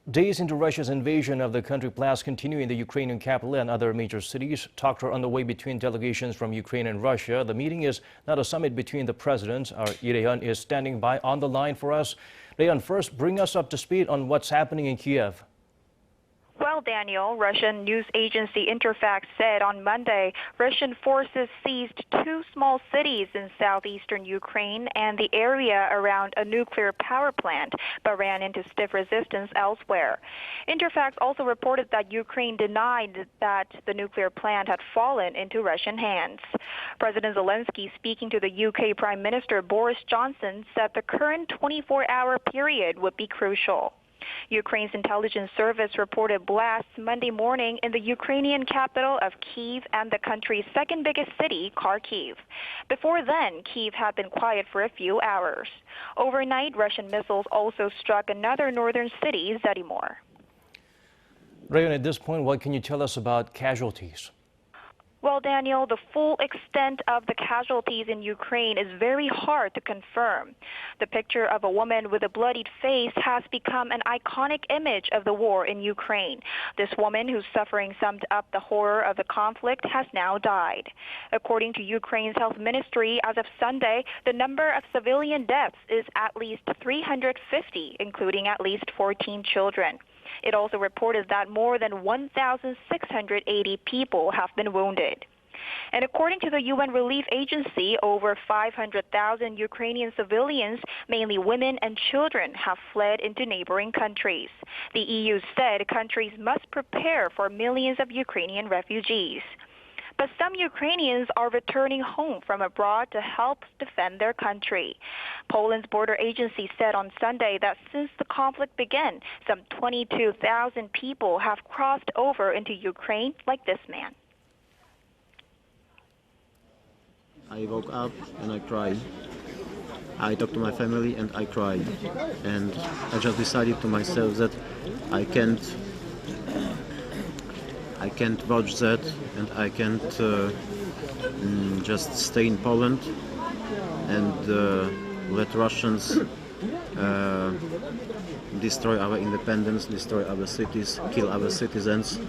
Days into Russia's invasion of the country, plans continue in the Ukrainian capital and other major cities. Talks are underway between delegations from Ukraine and Russia. The meeting is not a summit between the presidents. Our Lee Rae-hyun is standing by on the line for us. Rae-hyun, first, bring us up to speed on what's happening in Kyiv. Well, Daniel, Russian news agency Interfax said on Monday Russian forces seized two small cities in southeastern Ukraine and the area around a nuclear power plant, but ran into stiff resistance elsewhere. Interfax also reported that Ukraine denied that the nuclear plant had fallen into Russian hands. President Zelenskyy, speaking to the UK Prime Minister Boris Johnson, said the current 24-hour period would be crucial. Ukraine's intelligence service reported blasts Monday morning in the Ukrainian capital of Kyiv and the country's second biggest city, Kyiv. Before then, Kyiv had been quiet for a few hours. Overnight, Russian missiles also struck another northern city, Zhytomyr. Rae-hyun, at this point, what can you tell us about casualties? Well, Daniel, the full extent of the casualties in Ukraine is very hard to confirm. The picture of a woman with a bloodied face has become an iconic image of the war in Ukraine. This woman, whose suffering summed up the horror of the conflict, has now died. According to Ukraine's health ministry, as of Sunday, the number of civilian deaths is at least 350, including at least 14 children. It also reported that more than 1,680 people have been wounded. And according to the UN Relief Agency, over 500,000 Ukrainian civilians, mainly women and children, have fled into neighboring countries. The EU said countries must prepare for millions of Ukrainian refugees. But some Ukrainians are returning home from abroad to help defend their country. Poland's border agency said on Sunday that since the conflict began, some 22,000 people have crossed over into Ukraine, like this man. I woke up and I cried. I talked to my family and I cried. And I just decided to myself that I can't watch that, and I can't just stay in Poland and let Russians destroy our independence, destroy our cities, kill our citizens,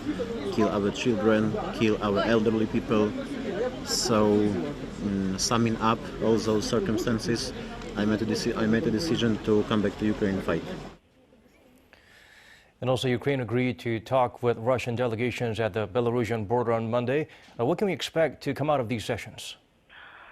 kill our children, kill our elderly people. So, summing up all those circumstances, I made a decision to come back to Ukraine and fight. And also, Ukraine agreed to talk with Russian delegations at the Belarusian border on Monday. What can we expect to come out of these sessions?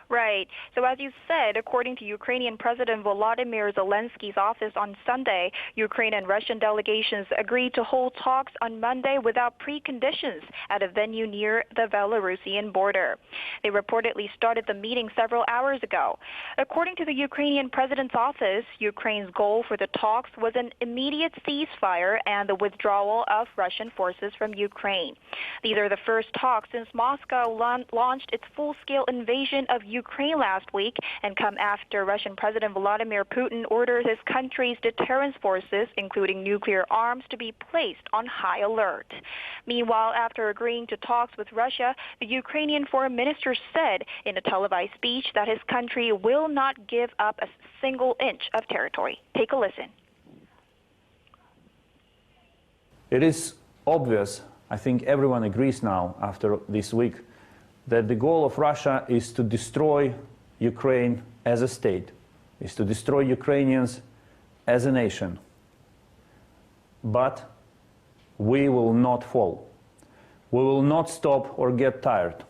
Right. So as you said, according to Ukrainian President Volodymyr Zelenskyy's office on Sunday, Ukraine and Russian delegations agreed to hold talks on Monday without preconditions at a venue near the Belarusian border. They reportedly started the meeting several hours ago. According to the Ukrainian president's office, Ukraine's goal for the talks was an immediate ceasefire and the withdrawal of Russian forces from Ukraine. These are the first talks since Moscow launched its full-scale invasion of Ukraine last week, and come after Russian President Vladimir Putin ordered his country's deterrence forces, including nuclear arms, to be placed on high alert. Meanwhile, after agreeing to talks with Russia, the Ukrainian foreign minister said in a televised speech that his country will not give up a single inch of territory. Take a listen. It is obvious, I think everyone agrees now after this week, that the goal of Russia is to destroy Ukraine as a state, is to destroy Ukrainians as a nation. But we will not fall. We will not stop or get tired.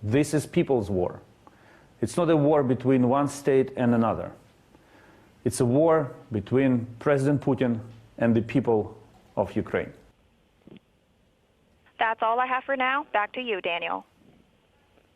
This is people's war. It's not a war between one state and another. It's a war between President Putin and the people of Ukraine. That's all I have for now. Back to you, Daniel.